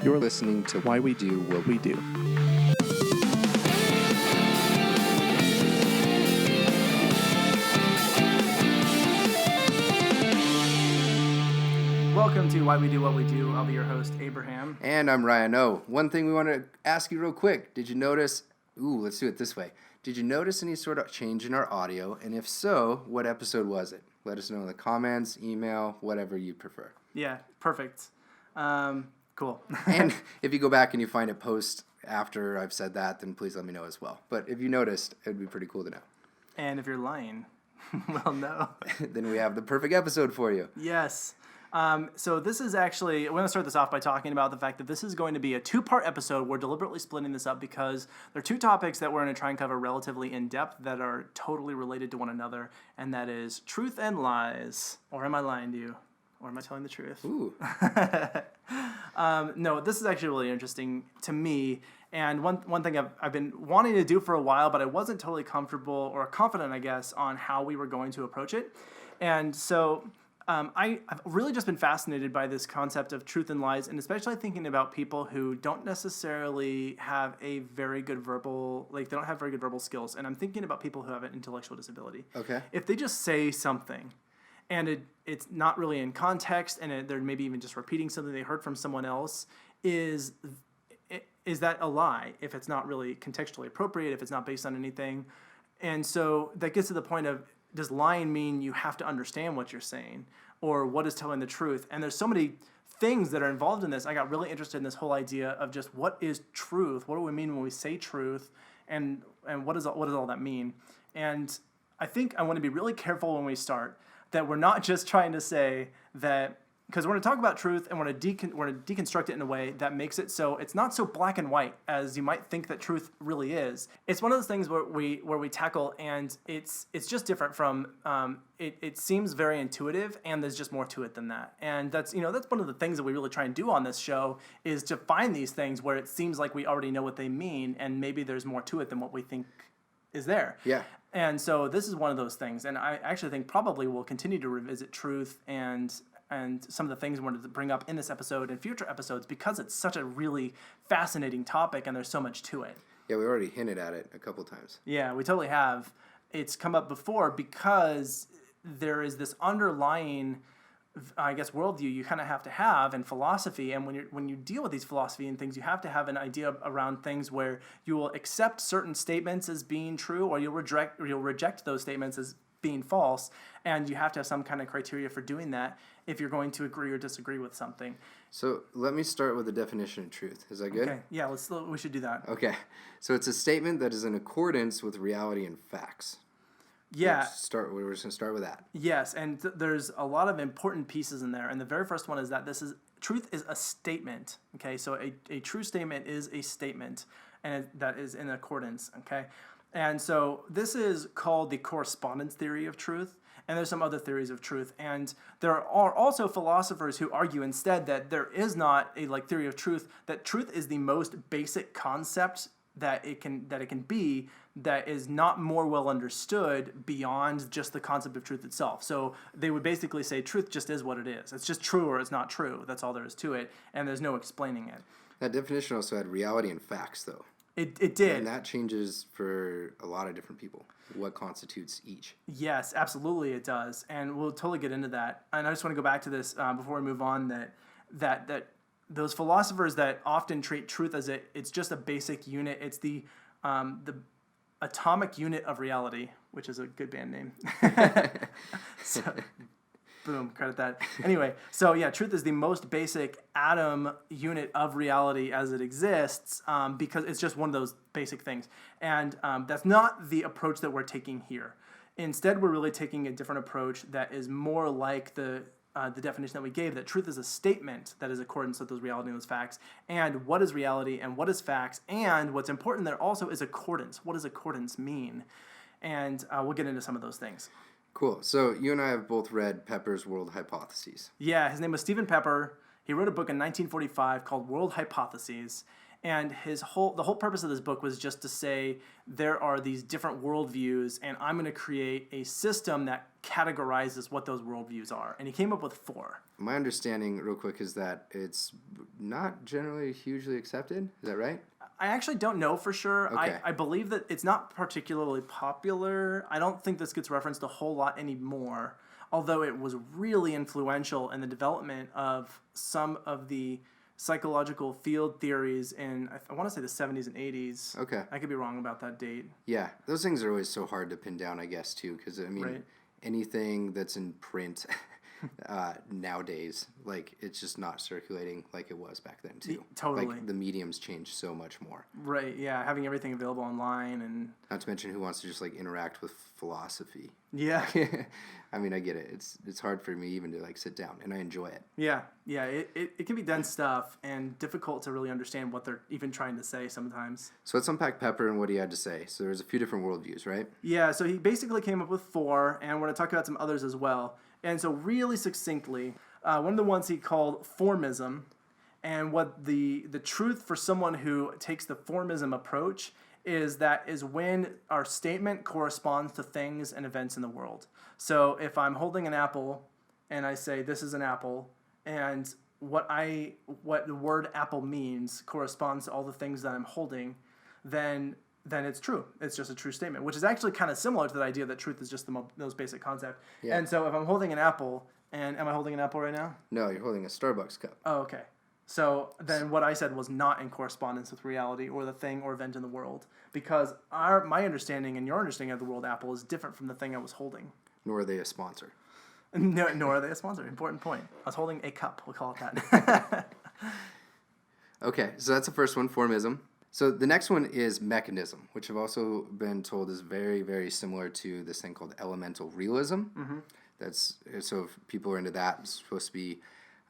You're listening to Why We Do What We Do. Welcome to Why We Do What We Do. I'll be your host, Abraham. And I'm RYANO. One thing we want to ask you real quick. Did you notice... let's do it this way. Did you notice any sort of change in our audio? And if so, what episode was it? Let us know in the comments, email, whatever you prefer. Yeah, perfect. Cool. And if you go back and you find a post after I've said that, then please let me know as well. But if you noticed, it would be pretty cool to know. And if you're lying, well, no. Then we have the perfect episode for you. Yes. So this is actually, I'm going to start this off by talking about the fact that this is going to be a two-part episode. We're deliberately splitting this up because there are two topics that we're going to try and cover relatively in depth that are totally related to one another, and that is truth and lies. Or am I lying to you? Or am I telling the truth? Ooh. No, this is actually really interesting to me. And one thing I've been wanting to do for a while, but I wasn't totally comfortable or confident, I guess, on how we were going to approach it. And so... I've really just been fascinated by this concept of truth and lies, and especially thinking about people who don't necessarily have a very good verbal, they don't have very good verbal skills. And I'm thinking about people who have an intellectual disability. Okay. If they just say something, and it's not really in context, and they're maybe even just repeating something they heard from someone else, is that a lie if it's not really contextually appropriate, if it's not based on anything? And so that gets to the point of, does lying mean you have to understand what you're saying, or what is telling the truth? And there's so many things that are involved in this. I got really interested in this whole idea of just what is truth? What do we mean when we say truth? And what does all that mean? And I think I want to be really careful when we start that we're not just trying to say that, because we're going to talk about truth and we're going to deconstruct it in a way that makes it so it's not so black and white as you might think that truth really is. It's one of those things where we tackle, and it's just different from it seems very intuitive, and there's just more to it than that. And that's one of the things that we really try and do on this show, is to find these things where it seems like we already know what they mean, and maybe there's more to it than what we think is there. Yeah. And so this is one of those things, and I actually think probably we'll continue to revisit truth and some of the things we wanted to bring up in this episode and future episodes, because it's such a really fascinating topic and there's so much to it. Yeah, we already hinted at it a couple times. Yeah, we totally have. It's come up before because there is this underlying, I guess, worldview you kind of have to have in philosophy. And when you deal with these philosophy and things, you have to have an idea around things where you will accept certain statements as being true, or you'll reject those statements as being false, and you have to have some kind of criteria for doing that if you're going to agree or disagree with something. So let me start with the definition of truth. Is that good? Okay. Yeah, we should do that. Okay. So it's a statement that is in accordance with reality and facts. Yeah. We're just going to start with that. Yes, and there's a lot of important pieces in there. And the very first one is that truth is a statement. Okay, so a true statement is a statement, and that is in accordance. Okay. And so this is called the correspondence theory of truth, and there's some other theories of truth. And there are also philosophers who argue instead that there is not a theory of truth, that truth is the most basic concept that it can be, that is not more well understood beyond just the concept of truth itself. So they would basically say truth just is what it is. It's just true or it's not true. That's all there is to it, and there's no explaining it. That definition also had reality and facts, though. It did. And that changes for a lot of different people, what constitutes each. Yes, absolutely it does. And we'll totally get into that. And I just want to go back to this before we move on, that those philosophers that often treat truth as it's just a basic unit. It's the atomic unit of reality, which is a good band name. So, boom, credit that. Anyway, so yeah, truth is the most basic atom unit of reality as it exists, because it's just one of those basic things. And that's not the approach that we're taking here. Instead, we're really taking a different approach that is more like the definition that we gave, that truth is a statement that is accordance with those reality and those facts. And what is reality and what is facts? And what's important there also is accordance. What does accordance mean? And we'll get into some of those things. Cool. So you and I have both read Pepper's World Hypotheses. Yeah, his name was Stephen Pepper. He wrote a book in 1945 called World Hypotheses. And the whole purpose of this book was just to say there are these different worldviews, and I'm going to create a system that categorizes what those worldviews are. And he came up with 4. My understanding, real quick, is that it's not generally hugely accepted. Is that right? I actually don't know for sure. Okay. I believe that it's not particularly popular. I don't think this gets referenced a whole lot anymore, although it was really influential in the development of some of the psychological field theories in, I want to say, the 70s and 80s. Okay. I could be wrong about that date. Yeah, those things are always so hard to pin down, I guess, too, because, I mean, Right. anything that's in print nowadays, like, it's just not circulating like it was back then, too. Totally. Like, the mediums change so much more. Right, yeah, having everything available online and... Not to mention who wants to just, like, interact with philosophy. Yeah. I mean, I get it. It's hard for me even to, like, sit down, and I enjoy it. Yeah, it can be dense stuff and difficult to really understand what they're even trying to say sometimes. So let's unpack Pepper and what he had to say. So there's a few different worldviews, right? Yeah, so he basically came up with 4, and we're going to talk about some others as well. And so really succinctly, one of the ones he called formism, and what the truth for someone who takes the formism approach is when our statement corresponds to things and events in the world. So if I'm holding an apple and I say this is an apple, and what the word apple means corresponds to all the things that I'm holding, then it's true. It's just a true statement, which is actually kind of similar to the idea that truth is just the most basic concept. Yeah. And so if I'm holding an apple, and am I holding an apple right now? No, you're holding a Starbucks cup. Oh, okay. So then what I said was not in correspondence with reality or the thing or event in the world, because my understanding and your understanding of the word apple is different from the thing I was holding. Nor are they a sponsor. No, nor are they a sponsor. Important point. I was holding a cup. We'll call it that. Okay, so that's the first one, formism. So the next one is mechanism, which I've also been told is very, very similar to this thing called elemental realism. Mm-hmm. So if people are into that, it's supposed to be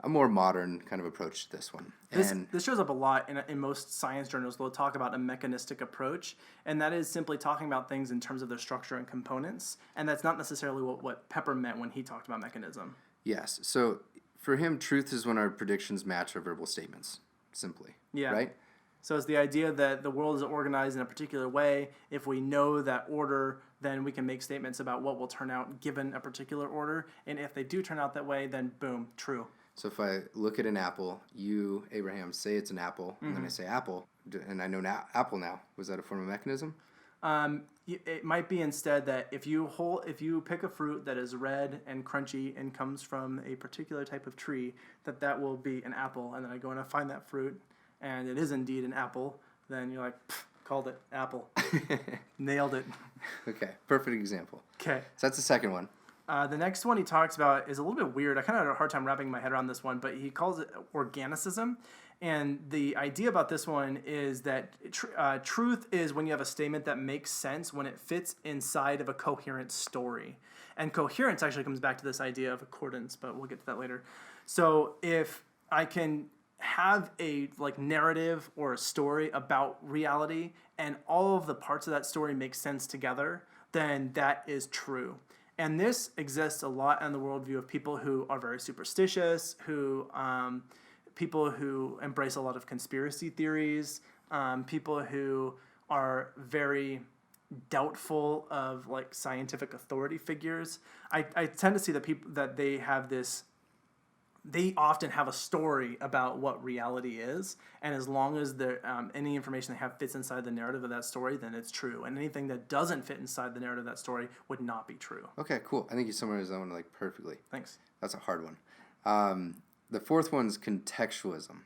a more modern kind of approach to this one. This shows up a lot in most science journals. They'll talk about a mechanistic approach, and that is simply talking about things in terms of their structure and components, and that's not necessarily what Pepper meant when he talked about mechanism. Yes, so for him, truth is when our predictions match our verbal statements, simply. Yeah. Right? So it's the idea that the world is organized in a particular way. If we know that order, then we can make statements about what will turn out given a particular order, and if they do turn out that way, then boom, true. So if I look at an apple, you, Abraham, say it's an apple, and then I say apple, and I know apple now. Was that a form of mechanism? It might be instead that if you pick a fruit that is red and crunchy and comes from a particular type of tree, that will be an apple, and then I go and I find that fruit, and it is indeed an apple, then you're like, called it, apple. Nailed it. Okay, perfect example. Okay. So that's the second one. The next one he talks about is a little bit weird. I kind of had a hard time wrapping my head around this one, but he calls it organicism. And the idea about this one is that truth is when you have a statement that makes sense when it fits inside of a coherent story. And coherence actually comes back to this idea of accordance, but we'll get to that later. So if I can have a narrative or a story about reality and all of the parts of that story make sense together, then that is true. And this exists a lot in the worldview of people who are very superstitious, people who embrace a lot of conspiracy theories, people who are very doubtful of scientific authority figures. I tend to see that they have this. They often have a story about what reality is, and as long as any information they have fits inside the narrative of that story, then it's true. And anything that doesn't fit inside the narrative of that story would not be true. Okay, cool. I think you summarized that one perfectly. Thanks. That's a hard one. The fourth one's contextualism.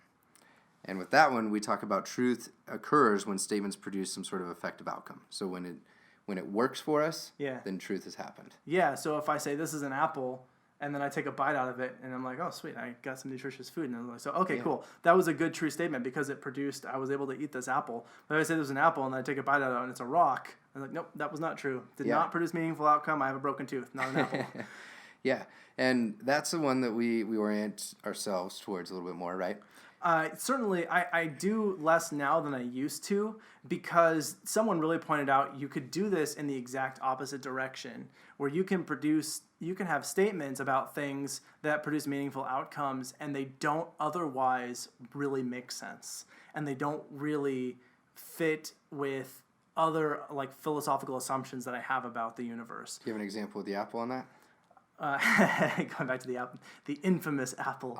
And with that one, we talk about truth occurs when statements produce some sort of effective outcome. So when it works for us, then truth has happened. Yeah, so if I say this is an apple, and then I take a bite out of it, and I'm like, oh, sweet, I got some nutritious food. And I'm like, so, okay, cool. That was a good, true statement because I was able to eat this apple. But if I say there's an apple, and then I take a bite out of it, and it's a rock, I'm like, nope, that was not true. Did not produce meaningful outcome. I have a broken tooth, not an apple. Yeah, and that's the one that we orient ourselves towards a little bit more, right? Certainly, I do less now than I used to because someone really pointed out you could do this in the exact opposite direction, where you can have statements about things that produce meaningful outcomes and they don't otherwise really make sense. And they don't really fit with other like philosophical assumptions that I have about the universe. Do you have an example of the apple on that? Going back to the apple, the infamous apple.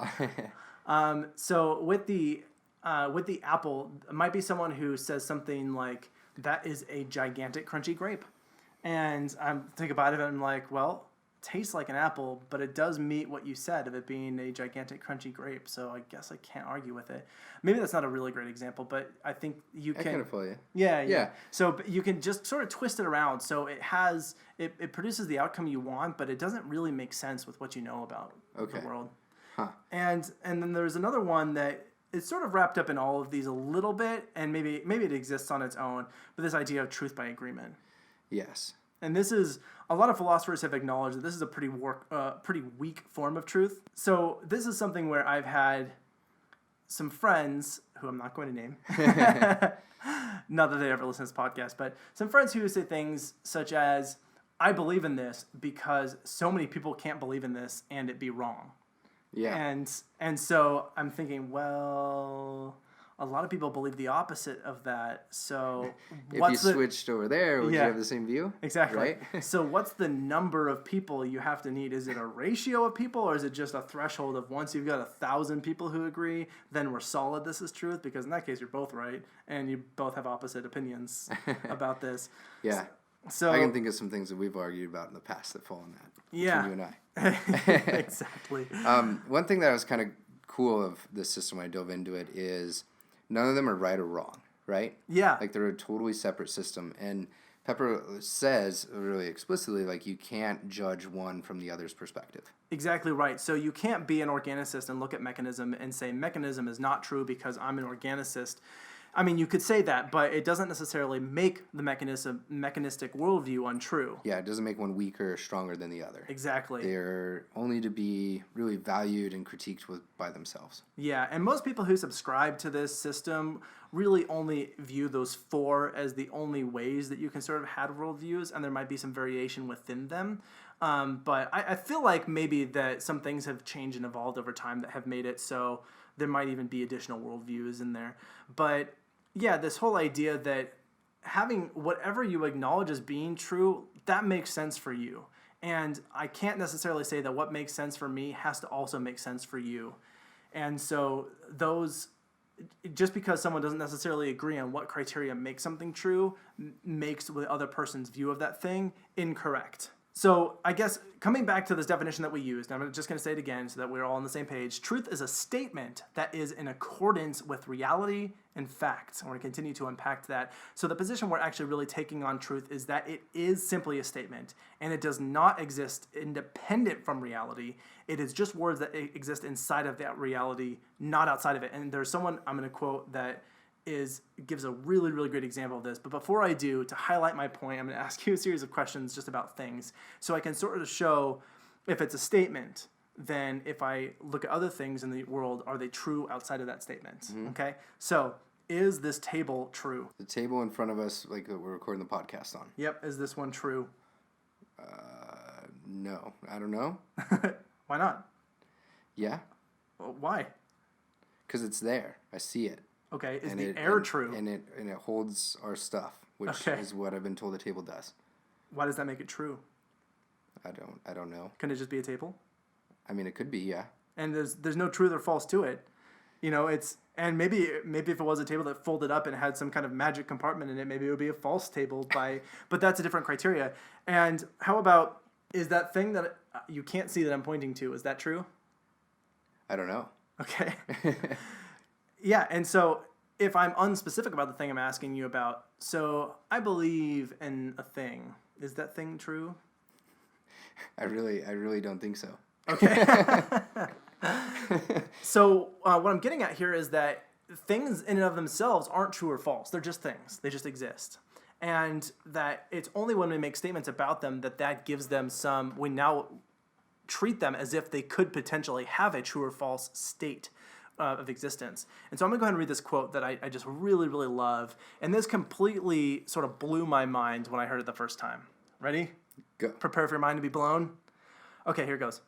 So with the apple, it might be someone who says something like, "That is a gigantic crunchy grape," and I'm thinking about it and I'm like, well, it tastes like an apple, but it does meet what you said of it being a gigantic crunchy grape. So I guess I can't argue with it. Maybe that's not a really great example, but I think you can. I kind of feel you. Yeah. So you can just sort of twist it around. So it produces the outcome you want, but it doesn't really make sense with what you know about the world. Huh. And then there's another one that is sort of wrapped up in all of these a little bit, and maybe it exists on its own, but this idea of truth by agreement. Yes. And this is, a lot of philosophers have acknowledged that this is a pretty weak form of truth. So this is something where I've had some friends, who I'm not going to name, not that they ever listen to this podcast, but some friends who say things such as, "I believe in this because so many people can't believe in this and it be wrong." Yeah. And so I'm thinking, well, a lot of people believe the opposite of that. So if you switched over there, would you have the same view? Exactly. Right? So what's the number of people you have to need? Is it a ratio of people, or is it just a threshold of once you've got 1,000 people who agree, then we're solid this is truth? Because in that case, you're both right, and you both have opposite opinions about this. Yeah. So I can think of some things that we've argued about in the past that fall in that. Yeah. Between you and I. Exactly. One thing that was kind of cool of this system when I dove into it is none of them are right or wrong, right? Yeah. Like they're a totally separate system. And Pepper says really explicitly, like, you can't judge one from the other's perspective. Exactly right. So you can't be an organicist and look at mechanism and say mechanism is not true because I'm an organicist. I mean, you could say that, but it doesn't necessarily make the mechanistic worldview untrue. Yeah, it doesn't make one weaker or stronger than the other. Exactly. They're only to be really valued and critiqued by themselves. Yeah, and most people who subscribe to this system really only view those four as the only ways that you can sort of have worldviews, and there might be some variation within them. But I feel like maybe that some things have changed and evolved over time that have made it so there might even be additional worldviews in there. But yeah, this whole idea that having whatever you acknowledge as being true, that makes sense for you. And I can't necessarily say that what makes sense for me has to also make sense for you. And so just because someone doesn't necessarily agree on what criteria makes something true, makes the other person's view of that thing incorrect. So I guess coming back to this definition that we used, I'm just going to say it again so that we're all on the same page. Truth is a statement that is in accordance with reality and facts. And we're going to continue to unpack that. So the position we're actually really taking on truth is that it is simply a statement, and it does not exist independent from reality. It is just words that exist inside of that reality, not outside of it. And there's someone I'm going to quote that gives a really, really great example of this. But before I do, to highlight my point, I'm going to ask you a series of questions just about things. So I can sort of show if it's a statement, then if I look at other things in the world, are they true outside of that statement? Mm-hmm. Okay? So is this table true? The table in front of us, like that we're recording the podcast on. Yep. Is this one true? No. I don't know. Why not? Yeah. Well, why? Because it's there. I see it. Okay, is the air true? And it holds our stuff, which is what I've been told the table does. Why does that make it true? I don't know. Can it just be a table? I mean, it could be, yeah. And there's no truth or false to it. You know, and maybe if it was a table that folded up and had some kind of magic compartment in it, maybe it would be a false table but that's a different criteria. And how about, is that thing that you can't see that I'm pointing to, is that true? I don't know. Okay. Yeah, and so if I'm unspecific about the thing I'm asking you about, so I believe in a thing. Is that thing true? I really don't think so. Okay. So what I'm getting at here is that things in and of themselves aren't true or false. They're just things. They just exist. And that it's only when we make statements about them that gives them some, treat them as if they could potentially have a true or false state of existence. And so I'm going to go ahead and read this quote that I just really, really love. And this completely sort of blew my mind when I heard it the first time. Ready? Go. Prepare for your mind to be blown. Okay, here it goes.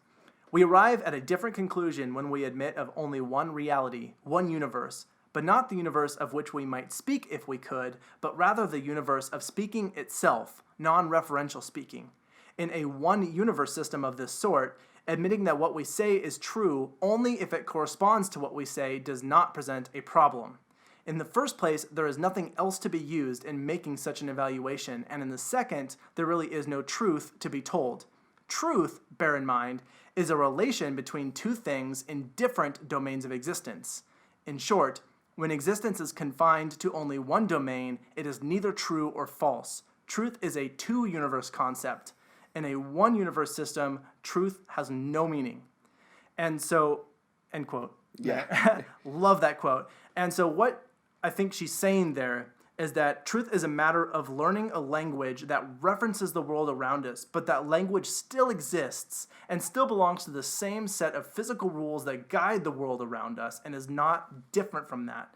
We arrive at a different conclusion when we admit of only one reality, one universe, but not the universe of which we might speak if we could, but rather the universe of speaking itself, non-referential speaking. In a one universe system of this sort, admitting that what we say is true only if it corresponds to what we say does not present a problem. In the first place, there is nothing else to be used in making such an evaluation, and in the second, there really is no truth to be told. Truth, bear in mind, is a relation between two things in different domains of existence. In short, when existence is confined to only one domain, it is neither true or false. Truth is a two-universe concept. In a one-universe system, truth has no meaning. And so, end quote. Yeah. Love that quote. And so what I think she's saying there is that truth is a matter of learning a language that references the world around us, but that language still exists and still belongs to the same set of physical rules that guide the world around us and is not different from that.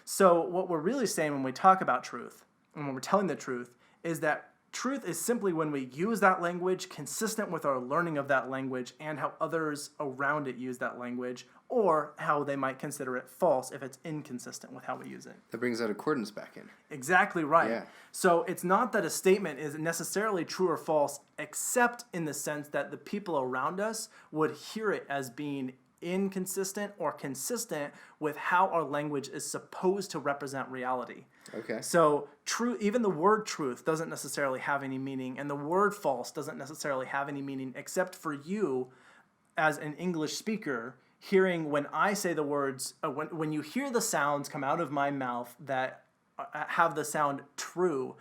So what we're really saying when we talk about truth and when we're telling the truth is that truth is simply when we use that language consistent with our learning of that language and how others around it use that language, or how they might consider it false if it's inconsistent with how we use it. That brings that accordance back in. Exactly right. Yeah. So it's not that a statement is necessarily true or false, except in the sense that the people around us would hear it as being inconsistent or consistent with how our language is supposed to represent reality. Okay. So true, even the word truth doesn't necessarily have any meaning, and the word false doesn't necessarily have any meaning, except for you as an English speaker hearing when I say the words, when you hear the sounds come out of my mouth that have the sound true,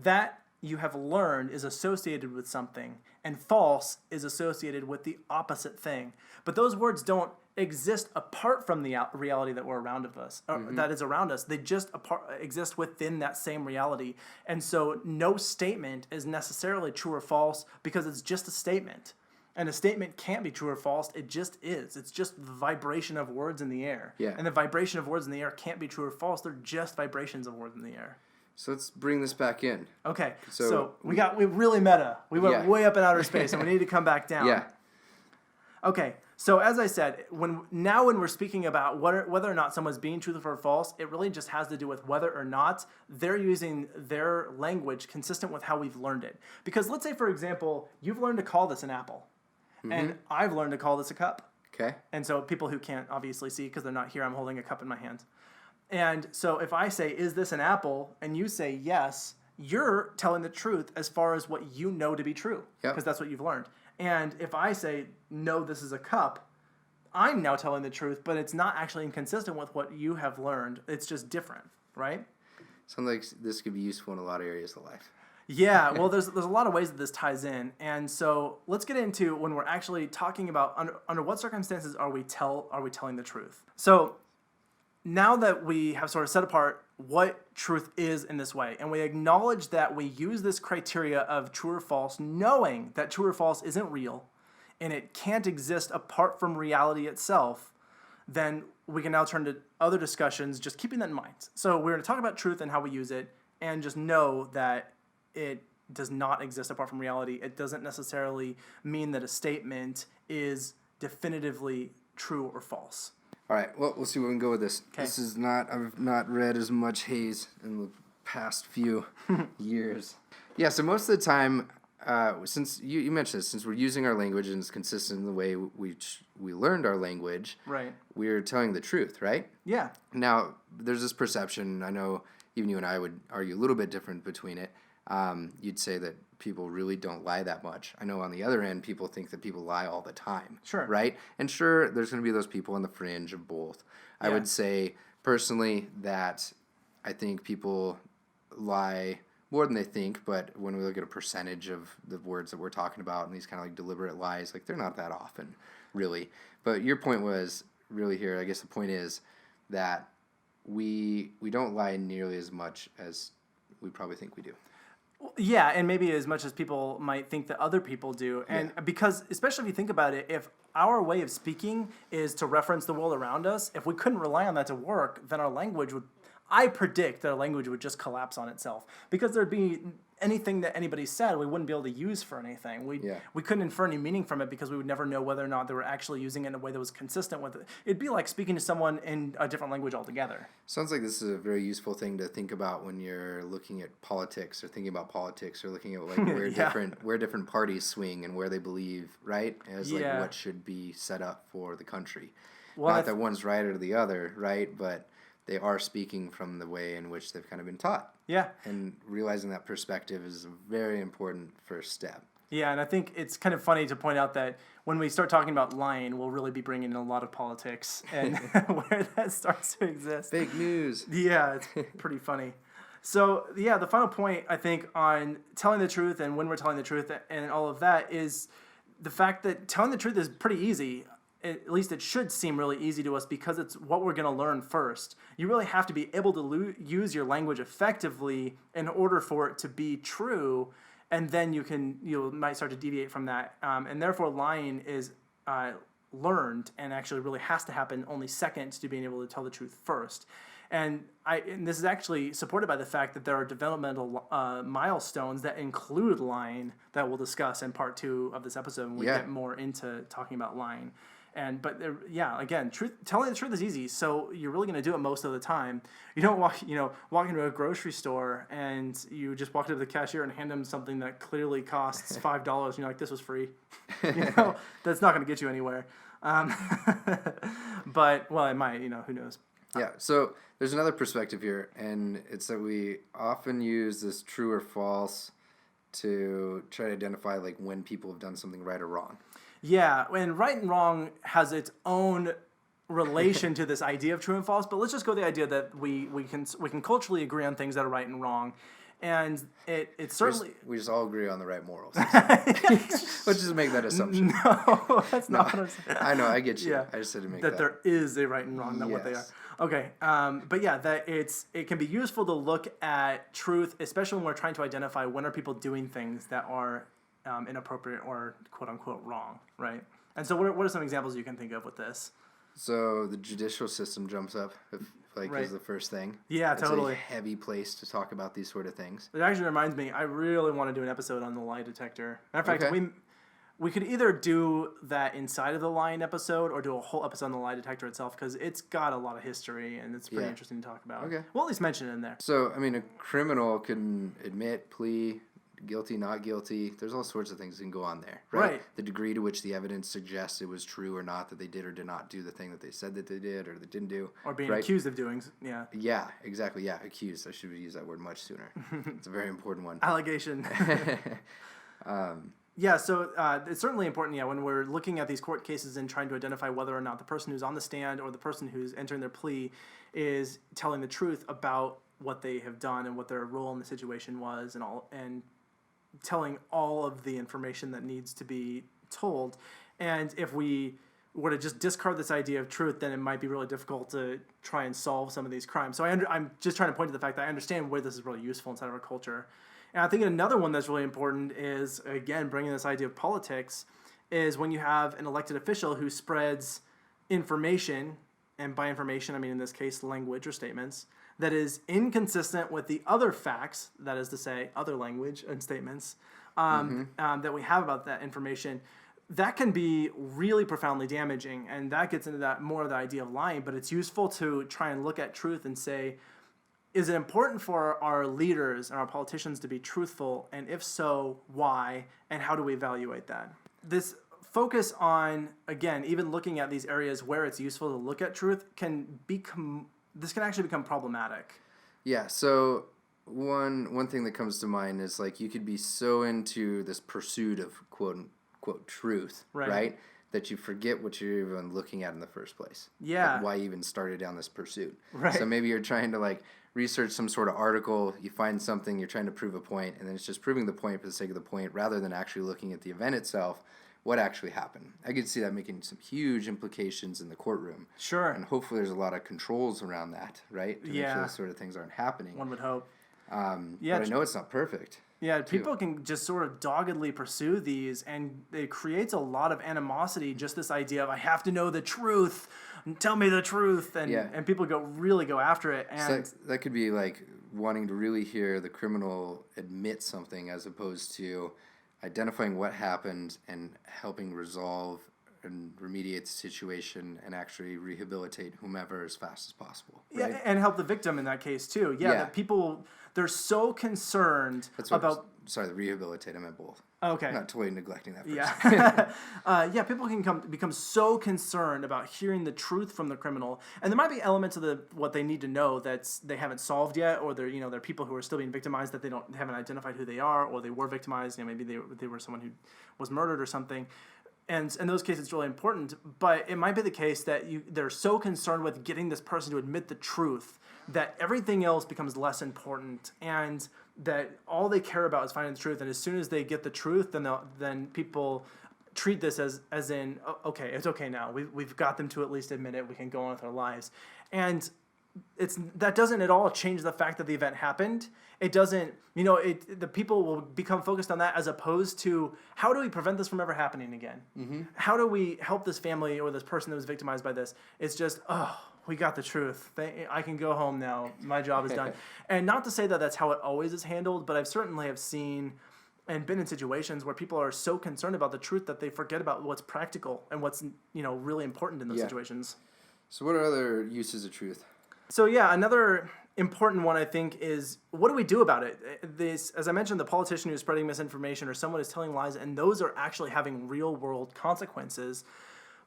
that you have learned is associated with something, and false is associated with the opposite thing. But those words don't exist apart from the reality that we're around of us, or that is around us. They just exist within that same reality. And so no statement is necessarily true or false because it's just a statement. And a statement can't be true or false. It just is. It's just the vibration of words in the air. Yeah. And the vibration of words in the air can't be true or false. They're just vibrations of words in the air. So let's bring this back in. Okay. So So we really meta. We went Yeah. way up in outer space, and we need to come back down. Yeah. Okay. So as I said, when we're speaking about whether or not someone's being truthful or false, it really just has to do with whether or not they're using their language consistent with how we've learned it. Because let's say, for example, you've learned to call this an apple, and I've learned to call this a cup. Okay. And so people who can't obviously see because they're not here, I'm holding a cup in my hand. And so if I say, is this an apple? And you say yes, you're telling the truth as far as what you know to be true. Yep. Because that's what you've learned. And if I say, no, this is a cup, I'm now telling the truth, but it's not actually inconsistent with what you have learned. It's just different, right? Sounds like this could be useful in a lot of areas of life. Yeah, well, there's a lot of ways that this ties in. And so let's get into when we're actually talking about under what circumstances are we telling the truth. So now that we have sort of set apart what truth is in this way, and we acknowledge that we use this criteria of true or false, knowing that true or false isn't real, and it can't exist apart from reality itself, then we can now turn to other discussions, just keeping that in mind. So we're going to talk about truth and how we use it, and just know that it does not exist apart from reality. It doesn't necessarily mean that a statement is definitively true or false. All right, well, we'll see where we can go with this. Okay. This is not, I've not read as much Hayes in the past few years. Yeah, so most of the time, since you mentioned this, since we're using our language and it's consistent in the way we learned our language, Right. we're telling the truth, right? Yeah. Now, there's this perception, I know even you and I would argue a little bit different between it. You'd say that people really don't lie that much. I know on the other end, people think that people lie all the time. Sure. Right? And sure, there's going to be those people on the fringe of both. I Yeah. would say personally that I think people lie more than they think, but when we look at a percentage of the words that we're talking about and these kind of like deliberate lies, like they're not that often, really. But your point was really here, I guess the point is that we don't lie nearly as much as we probably think we do. Yeah, and maybe as much as people might think that other people do. And because, especially if you think about it, if our way of speaking is to reference the world around us, if we couldn't rely on that to work, then our language would, I predict that our language would just collapse on itself. Because there'd be anything that anybody said we wouldn't be able to use for anything. We couldn't infer any meaning from it because we would never know whether or not they were actually using it in a way that was consistent with it. It'd be like speaking to someone in a different language altogether. Sounds like this is a very useful thing to think about when you're looking at politics or thinking about politics or looking at like where different parties swing and where they believe, right? As like what should be set up for the country. Well, not that one's right or the other, right? But they are speaking from the way in which they've kind of been taught. Yeah. And realizing that perspective is a very important first step. Yeah, and I think it's kind of funny to point out that when we start talking about lying, we'll really be bringing in a lot of politics and where that starts to exist. Fake news. Yeah, it's pretty funny. So, yeah, the final point, I think, on telling the truth and when we're telling the truth and all of that is the fact that telling the truth is pretty easy. At least it should seem really easy to us because it's what we're going to learn first. You really have to be able to use your language effectively in order for it to be true, and then you might start to deviate from that. And therefore, lying is learned and actually really has to happen only second to being able to tell the truth first. And this is actually supported by the fact that there are developmental milestones that include lying that we'll discuss in part 2 of this episode when we get more into talking about lying. But again, telling the truth is easy, so you're really going to do it most of the time. You don't walk into a grocery store and you just walk up to the cashier and hand them something that clearly costs $5. And you're like, this was free. That's not going to get you anywhere. But it might. Who knows? Yeah. So there's another perspective here, and it's that we often use this true or false to try to identify like when people have done something right or wrong. Yeah, and right and wrong has its own relation to this idea of true and false, but let's just go with the idea that we can culturally agree on things that are right and wrong. And it certainly... We just all agree on the right morals. Let's just make that assumption. No, that's not what I'm saying. I know, I get you. Yeah. I just said to make that. That there is a right and wrong, not what they are. Okay, but yeah, that it can be useful to look at truth, especially when we're trying to identify when are people doing things that are inappropriate or quote-unquote wrong, right? And so what are some examples you can think of with this? So the judicial system jumps up, is the first thing. Yeah, totally. It's a heavy place to talk about these sort of things. It actually reminds me, I really want to do an episode on the lie detector. Matter of fact, we could either do that inside of the lying episode or do a whole episode on the lie detector itself because it's got a lot of history and it's pretty interesting to talk about. Okay. We'll at least mention it in there. So, a criminal can admit, plea, guilty, not guilty. There's all sorts of things that can go on there, right? The degree to which the evidence suggests it was true or not, that they did or did not do the thing that they said that they did or they didn't do. Or being accused of doing, yeah. Yeah, exactly, yeah, accused. I should have used that word much sooner. It's a very important one. Allegation. Yeah, so it's certainly important, when we're looking at these court cases and trying to identify whether or not the person who's on the stand or the person who's entering their plea is telling the truth about what they have done and what their role in the situation was and telling all of the information that needs to be told. And if we were to just discard this idea of truth, then it might be really difficult to try and solve some of these crimes. So I'm just trying to point to the fact that I understand where this is really useful inside of our culture. And I think another one that's really important is, again, bringing this idea of politics, is when you have an elected official who spreads information, and by information I mean in this case language or statements, that is inconsistent with the other facts, that is to say, other language and statements that we have about that information, that can be really profoundly damaging. And that gets into that more of the idea of lying, but it's useful to try and look at truth and say, is it important for our leaders and our politicians to be truthful? And if so, why? And how do we evaluate that? This focus on, again, even looking at these areas where it's useful to look at truth can actually become problematic. Yeah, so one thing that comes to mind is like you could be so into this pursuit of quote unquote truth, right? That you forget what you're even looking at in the first place. Yeah. Like why you even started down this pursuit. Right. So maybe you're trying to research some sort of article, you find something, you're trying to prove a point, and then it's just proving the point for the sake of the point rather than actually looking at the event itself, what actually happened. I could see that making some huge implications in the courtroom. Sure. And hopefully there's a lot of controls around that, right? To make sure those sort of things aren't happening. One would hope. But I know it's not perfect. Yeah, people can just sort of doggedly pursue these, and it creates a lot of animosity, just this idea of, I have to know the truth, tell me the truth, and people really go after it. And so that could be like wanting to really hear the criminal admit something as opposed to identifying what happened and helping resolve and remediate the situation and actually rehabilitate whomever as fast as possible. Right? Yeah, and help the victim in that case too. Yeah, that people, they're so concerned about... Sorry, the rehabilitate, I meant both. Okay. I'm not totally neglecting that person. Yeah. People can become so concerned about hearing the truth from the criminal, and there might be elements of what they need to know that they haven't solved yet, or they're people who are still being victimized that they haven't identified who they are, or they were victimized. Maybe they were someone who was murdered or something. And in those cases, it's really important. But it might be the case that they're so concerned with getting this person to admit the truth that everything else becomes less important, and that all they care about is finding the truth. And as soon as they get the truth, then people treat this as in, okay, it's okay now. We've got them to at least admit it. We can go on with our lives. And that doesn't at all change the fact that the event happened. It doesn't, the people will become focused on that as opposed to, how do we prevent this from ever happening again? Mm-hmm. How do we help this family or this person that was victimized by this? It's just, we got the truth. I can go home now. My job is done. And not to say that that's how it always is handled, but I've certainly have seen and been in situations where people are so concerned about the truth that they forget about what's practical and what's, really important in those situations. So what are other uses of truth? So another important one, I think, is, what do we do about it? This, as I mentioned, the politician who's spreading misinformation or someone is telling lies, and those are actually having real world consequences.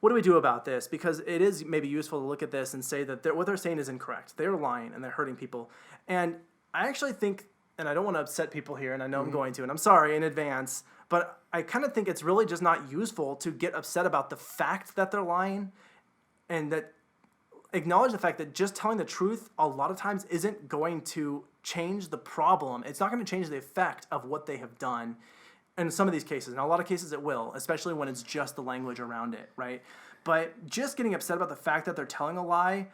What do we do about this? Because it is maybe useful to look at this and say that what they're saying is incorrect. They're lying and they're hurting people. And I actually think, and I don't want to upset people here, and I know I'm going to, and I'm sorry in advance, but I kind of think it's really just not useful to get upset about the fact that they're lying, and that acknowledge the fact that just telling the truth a lot of times isn't going to change the problem. It's not going to change the effect of what they have done in some of these cases. In a lot of cases it will, especially when it's just the language around it, right? But just getting upset about the fact that they're telling a lie,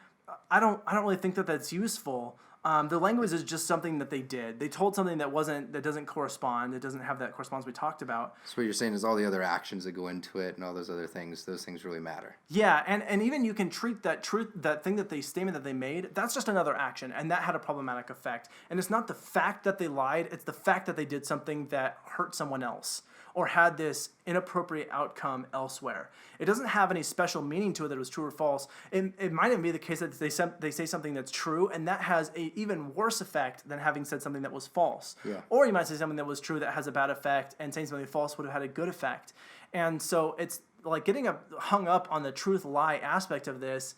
I don't really think that that's useful. The language is just something that they did. They told something that doesn't correspond. It doesn't have that correspondence we talked about. So what you're saying is all the other actions that go into it and all those other things, those things really matter. Yeah, and even you can treat that statement that they made, that's just another action, and that had a problematic effect. And it's not the fact that they lied, it's the fact that they did something that hurt someone else or had this inappropriate outcome elsewhere. It doesn't have any special meaning to it that it was true or false. It might even be the case that they say something that's true, and that has an even worse effect than having said something that was false. Yeah. Or you might say something that was true that has a bad effect, and saying something false would have had a good effect. And so it's like getting hung up on the truth-lie aspect of this.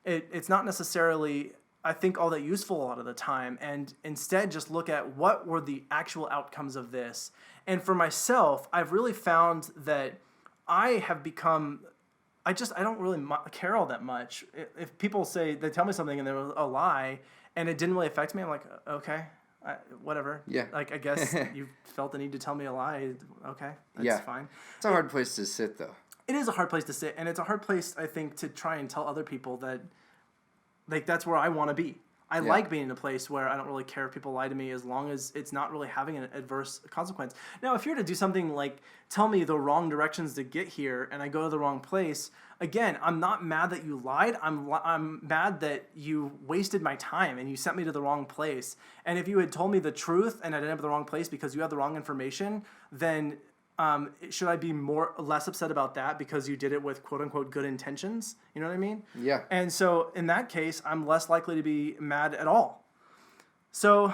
It's not necessarily, I think, all that useful a lot of the time, and instead just look at what were the actual outcomes of this. And for myself, I've really found that I have become, I don't really care all that much. If people say, they tell me something and there was a lie and it didn't really affect me, I'm like, okay, whatever. Yeah. Like, I guess you felt the need to tell me a lie. Okay, that's fine. It's a hard place to sit, though. It is a hard place to sit, and it's a hard place, I think, to try and tell other people that, like, that's where I want to be. I like being in a place where I don't really care if people lie to me, as long as it's not really having an adverse consequence. Now, if you're to do something like tell me the wrong directions to get here and I go to the wrong place, again, I'm not mad that you lied. I'm mad that you wasted my time and you sent me to the wrong place. And if you had told me the truth and I ended up at the wrong place because you had the wrong information, then should I be less upset about that because you did it with quote unquote good intentions? You know what I mean? Yeah. And so in that case, I'm less likely to be mad at all. So,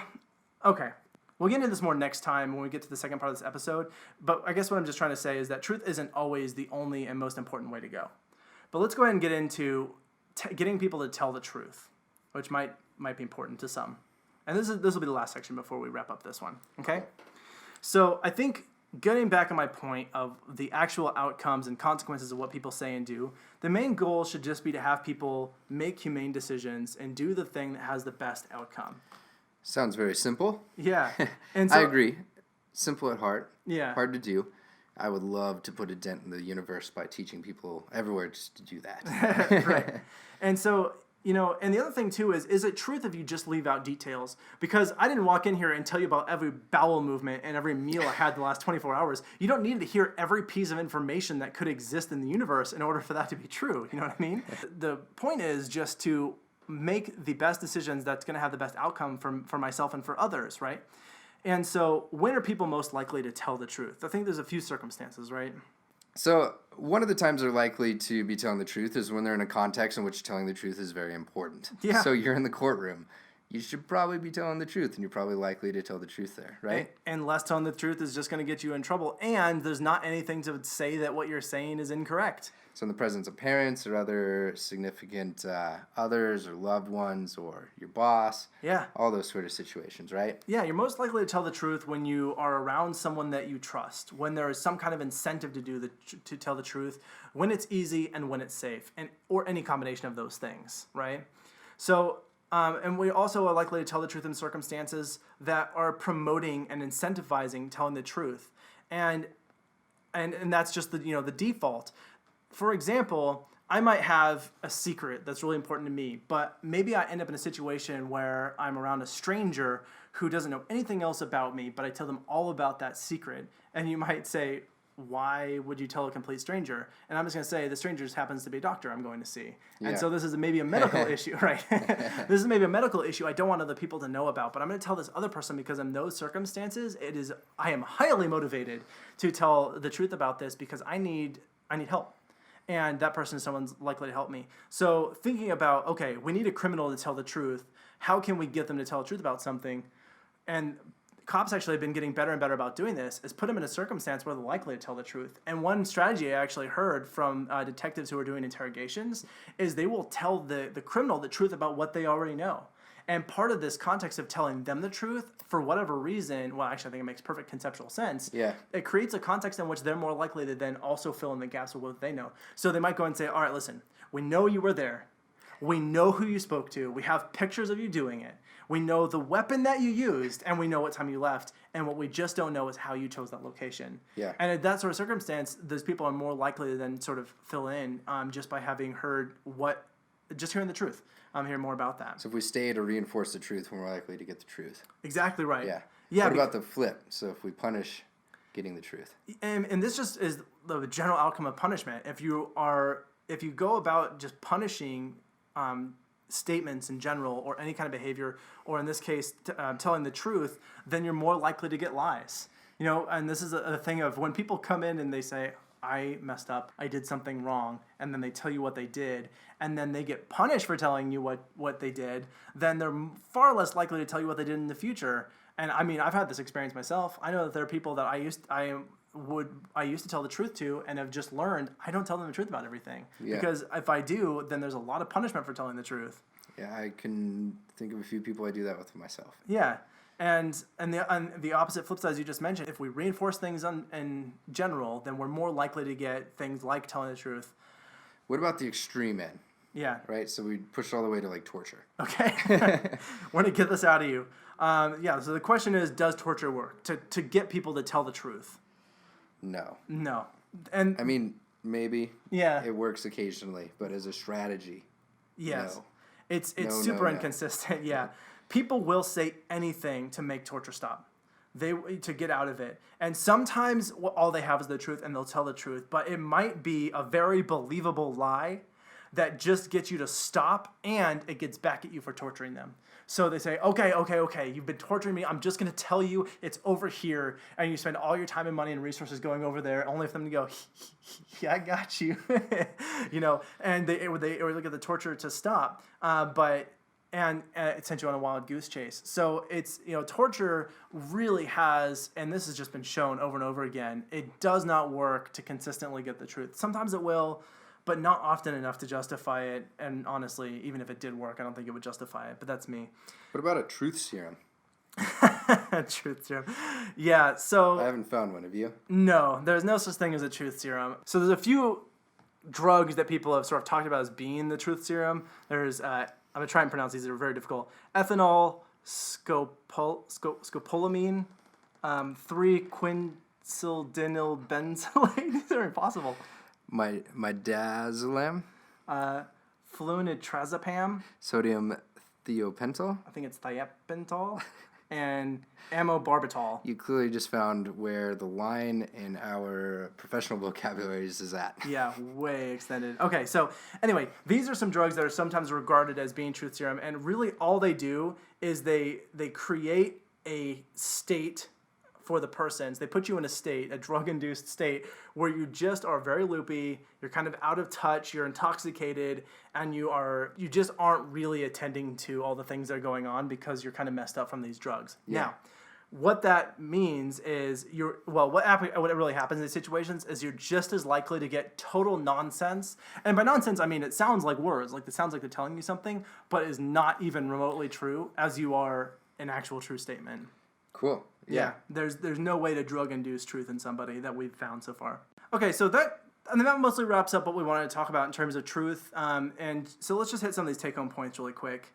okay. We'll get into this more next time when we get to the second part of this episode. But I guess what I'm just trying to say is that truth isn't always the only and most important way to go. But let's go ahead and get into getting people to tell the truth, which might be important to some. And this will be the last section before we wrap up this one. Okay? So I think, getting back on my point of the actual outcomes and consequences of what people say and do, the main goal should just be to have people make humane decisions and do the thing that has the best outcome. Sounds very simple. Yeah. And so, I agree. Simple at heart. Yeah. Hard to do. I would love to put a dent in the universe by teaching people everywhere just to do that. Right. And so And the other thing too is it truth if you just leave out details? Because I didn't walk in here and tell you about every bowel movement and every meal I had the last 24 hours. You don't need to hear every piece of information that could exist in the universe in order for that to be true. You know what I mean? The point is just to make the best decisions that's going to have the best outcome for myself and for others, right? And so when are people most likely to tell the truth? I think there's a few circumstances, right? So one of the times they're likely to be telling the truth is when they're in a context in which telling the truth is very important. Yeah. So you're in the courtroom. You should probably be telling the truth, and you're probably likely to tell the truth there, right? And less telling the truth is just going to get you in trouble. And there's not anything to say that what you're saying is incorrect. So in the presence of parents or other significant others or loved ones or your boss. Yeah. All those sort of situations, right? Yeah, you're most likely to tell the truth when you are around someone that you trust, when there is some kind of incentive to tell the truth, when it's easy and when it's safe, or any combination of those things, right? So, and we also are likely to tell the truth in circumstances that are promoting and incentivizing telling the truth, and that's just the default. For example, I might have a secret that's really important to me, but maybe I end up in a situation where I'm around a stranger who doesn't know anything else about me, but I tell them all about that secret. And you might say, why would you tell a complete stranger? And I'm just going to say, the stranger just happens to be a doctor I'm going to see. Yeah. And so this is maybe a medical issue, right? This is maybe a medical issue I don't want other people to know about, but I'm going to tell this other person because in those circumstances, I am highly motivated to tell the truth about this because I need help. And that person is someone's likely to help me. So thinking about, okay, we need a criminal to tell the truth. How can we get them to tell the truth about something? And cops actually have been getting better and better about doing this, is put them in a circumstance where they're likely to tell the truth. And one strategy I actually heard from detectives who are doing interrogations is they will tell the criminal the truth about what they already know. And part of this context of telling them the truth, for whatever reason, well, actually I think it makes perfect conceptual sense. Yeah. It creates a context in which they're more likely to then also fill in the gaps with what they know. So they might go and say, all right, listen, we know you were there. We know who you spoke to. We have pictures of you doing it. We know the weapon that you used, and we know what time you left. And what we just don't know is how you chose that location. Yeah. And in that sort of circumstance, those people are more likely to then sort of fill in just by having heard just hearing the truth. I'm hearing more about that. So if we stay to reinforce the truth, we're more likely to get the truth. Exactly right. Yeah. Yeah. What about the flip? So if we punish getting the truth. And this just is the general outcome of punishment. If you go about just punishing statements in general or any kind of behavior, or in this case, telling the truth, then you're more likely to get lies. And this is a thing of when people come in and they say, I messed up, I did something wrong, and then they tell you what they did, and then they get punished for telling you what they did, then they're far less likely to tell you what they did in the future. And I mean, I've had this experience myself. I know that there are people that I used to tell the truth to and have just learned I don't tell them the truth about everything. Yeah. Because if I do, then there's a lot of punishment for telling the truth. Yeah, I can think of a few people I do that with myself. Yeah. And the opposite flip side, as you just mentioned, if we reinforce things in general, then we're more likely to get things like telling the truth. What about the extreme end? Yeah. Right? So we push it all the way to like torture. Okay. We're going to get this out of you. So the question is, does torture work to get people to tell the truth? No. No. And I mean, maybe. Yeah. It works occasionally, but as a strategy, yes. no. It's No, super no. inconsistent. Yeah. People will say anything to make torture stop. To get out of it. And sometimes all they have is the truth and they'll tell the truth, but it might be a very believable lie that just gets you to stop and it gets back at you for torturing them. So they say, okay, you've been torturing me. I'm just going to tell you it's over here. And you spend all your time and money and resources going over there only for them to go, yeah, I got you. And they look at the torture to stop. And it sent you on a wild goose chase. So it's, torture really has, and this has just been shown over and over again, it does not work to consistently get the truth. Sometimes it will, but not often enough to justify it. And honestly, even if it did work, I don't think it would justify it. But that's me. What about a truth serum? Truth serum. Yeah, so... I haven't found one. Have you? No, there's no such thing as a truth serum. So there's a few drugs that people have sort of talked about as being the truth serum. There's... I'm going to try and pronounce these. They're very difficult. Ethanol, scopolamine, 3-quincyldinylbenzylate. These are impossible. My dazzlam. flunitrazepam. Sodium thiopental. I think it's thiopentol. And amobarbital. You clearly just found where the line in our professional vocabularies is at. Yeah, way extended. Okay, so anyway, these are some drugs that are sometimes regarded as being truth serum, and really all they do is they create a state for the persons. They put you in a state, a drug-induced state, where you just are very loopy, you're kind of out of touch, you're intoxicated, and you just aren't really attending to all the things that are going on because you're kind of messed up from these drugs. Yeah. Now, what that means is what really happens in these situations is you're just as likely to get total nonsense. And by nonsense, I mean it sounds like words, like it sounds like they're telling you something, but is not even remotely true as you are an actual true statement. Cool. Yeah, there's no way to drug induce truth in somebody that we've found so far. Okay, so that mostly wraps up what we wanted to talk about in terms of truth. And so let's just hit some of these take-home points really quick.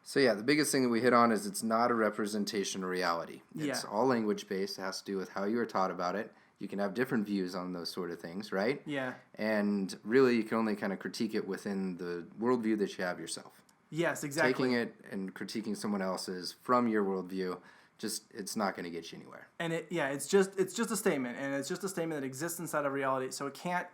So yeah, the biggest thing that we hit on is it's not a representation of reality. It's all language-based. It has to do with how you were taught about it. You can have different views on those sort of things, right? Yeah. And really, you can only kind of critique it within the worldview that you have yourself. Yes, exactly. Taking it and critiquing someone else's from your worldview, it's not going to get you anywhere. And it's just a statement, and it's just a statement that exists inside of reality. So it can't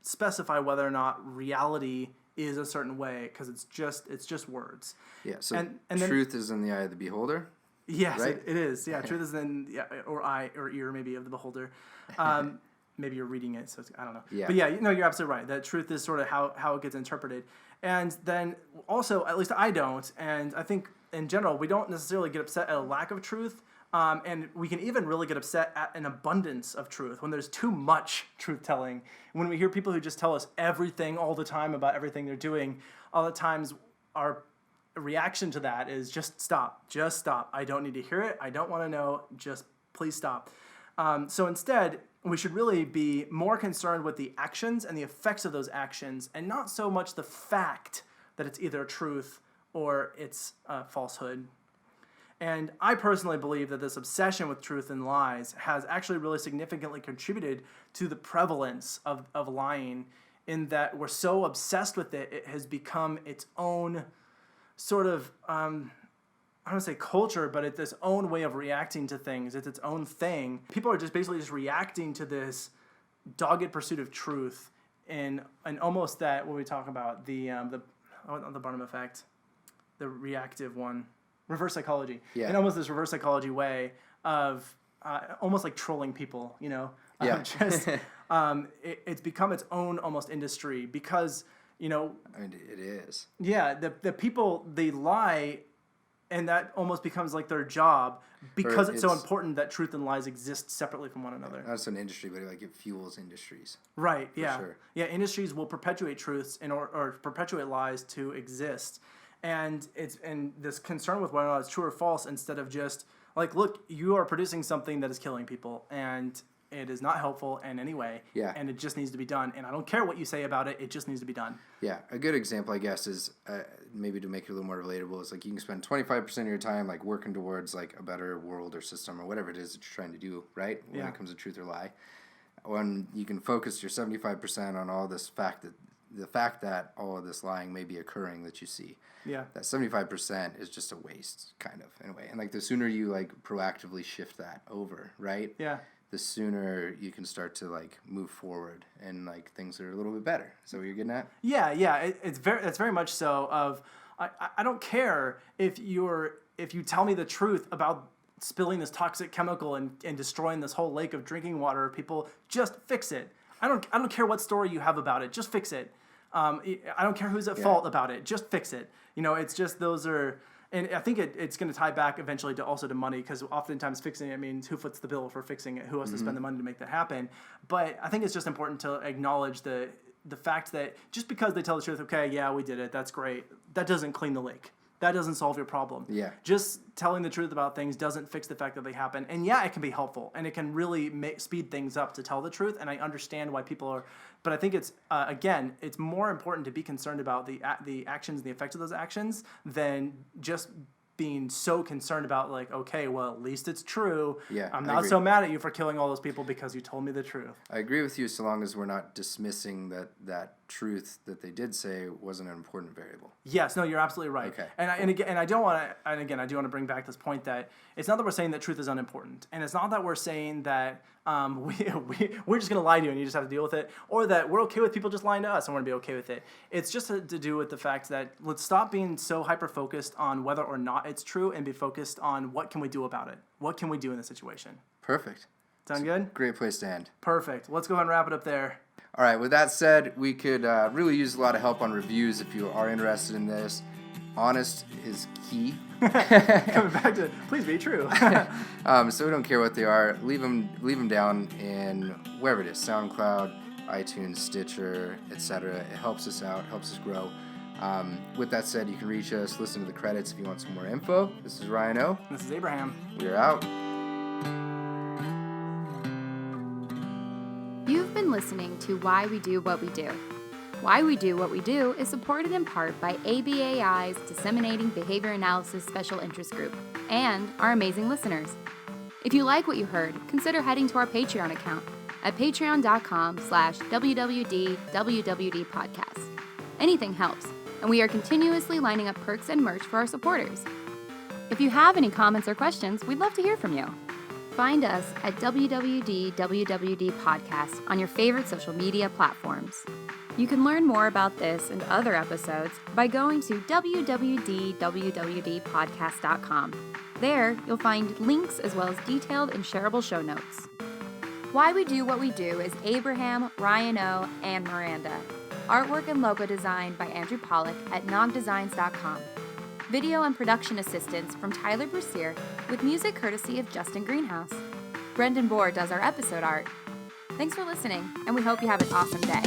specify whether or not reality is a certain way because it's just words. Yeah. So and truth is in the eye of the beholder. Yes, right? it is. Yeah, truth is in or eye or ear maybe of the beholder. Maybe you're reading it, so I don't know. Yeah. But yeah, you're absolutely right. That truth is sort of how it gets interpreted. And then also, at least I don't, and I think in general, we don't necessarily get upset at a lack of truth, and we can even really get upset at an abundance of truth, when there's too much truth-telling. When we hear people who just tell us everything all the time about everything they're doing, all the times our reaction to that is just stop. I don't need to hear it. I don't want to know. Just please stop. So instead, we should really be more concerned with the actions and the effects of those actions, and not so much the fact that it's either truth or it's falsehood. And I personally believe that this obsession with truth and lies has actually really significantly contributed to the prevalence of lying, in that we're so obsessed with it, it has become its own sort of, I don't want to say culture, but it's its own way of reacting to things. It's its own thing. People are just basically just reacting to this dogged pursuit of truth and almost that, what we talk about, the Barnum effect, the reactive one, reverse psychology. Yeah. In almost this reverse psychology way of almost like trolling people, Yeah. It's become its own almost industry because, I mean, it is. Yeah, the people, they lie, and that almost becomes like their job because it's so important that truth and lies exist separately from one another. Not just an industry, but it fuels industries. Right, yeah. Sure. Yeah, industries will perpetuate truths or perpetuate lies to exist. And this concern with whether or not it's true or false, instead of just like, look, you are producing something that is killing people, and it is not helpful in any way. Yeah. And it just needs to be done. And I don't care what you say about it. It just needs to be done. Yeah. A good example, I guess, is maybe to make it a little more relatable, is like you can spend 25% of your time like working towards like a better world or system or whatever it is that you're trying to do, right? When it comes to truth or lie. When you can focus your 75% on all this the fact that all of this lying may be occurring that you see. Yeah. That 75% is just a waste, kind of, in a way. And like the sooner you like proactively shift that over, right? Yeah. The sooner you can start to like move forward and like things are a little bit better. So what you're getting at? Yeah. It's very much so. I don't care if you tell me the truth about spilling this toxic chemical and destroying this whole lake of drinking water. People, just fix it. I don't care what story you have about it. Just fix it. I don't care who's at fault about it. Just fix it. It's just those are. And I think it's going to tie back eventually to money, because oftentimes fixing it means who foots the bill for fixing it, who has to spend the money to make that happen. But I think it's just important to acknowledge the fact that just because they tell the truth, okay, yeah, we did it, that's great, that doesn't clean the lake. That doesn't solve your problem. Yeah. Just telling the truth about things doesn't fix the fact that they happen. And yeah, it can be helpful, and it can really speed things up to tell the truth. And I understand why people are, but I think it's again, it's more important to be concerned about the actions and the effects of those actions than just being so concerned about like, okay, well, at least it's true. Yeah, I'm I not agree. so mad at you for killing all those people because you told me the truth. I agree with you so long as we're not dismissing that truth that they did say wasn't an important variable. Yes, no, you're absolutely right. Okay, And I don't want to. And again, I do want to bring back this point that it's not that we're saying that truth is unimportant, and it's not that we're saying that we're just going to lie to you and you just have to deal with it, or that we're okay with people just lying to us and we're going to be okay with it. It's just to do with the fact that let's stop being so hyper focused on whether or not it's true and be focused on what can we do about it. What can we do in the situation? Perfect. Sound good? Great place to end. Perfect. Let's go ahead and wrap it up there. All right, with that said, we could really use a lot of help on reviews if you are interested in this. Honest is key. Coming back to please be true. So we don't care what they are. Leave them down in wherever it is, SoundCloud, iTunes, Stitcher, etc. It helps us out, helps us grow. With that said, you can reach us, listen to the credits if you want some more info. This is RYANO. This is Abraham. We are out. You've been listening to Why We Do What We Do. Why We Do What We Do is supported in part by ABAI's Disseminating Behavior Analysis Special Interest Group and our amazing listeners. If you like what you heard, consider heading to our Patreon account at patreon.com/WWDWWD podcast. Anything helps, and we are continuously lining up perks and merch for our supporters. If you have any comments or questions, we'd love to hear from you. Find us at WWDWWD Podcast on your favorite social media platforms. You can learn more about this and other episodes by going to www.wwdpodcast.com. There, you'll find links as well as detailed and shareable show notes. Why We Do What We Do is Abraham, RYANO, and Miranda. Artwork and logo design by Andrew Pollock at nogdesigns.com. Video and production assistance from Tyler Bessire with music courtesy of Justin Greenhouse. Brendan Bohr does our episode art. Thanks for listening, and we hope you have an awesome day.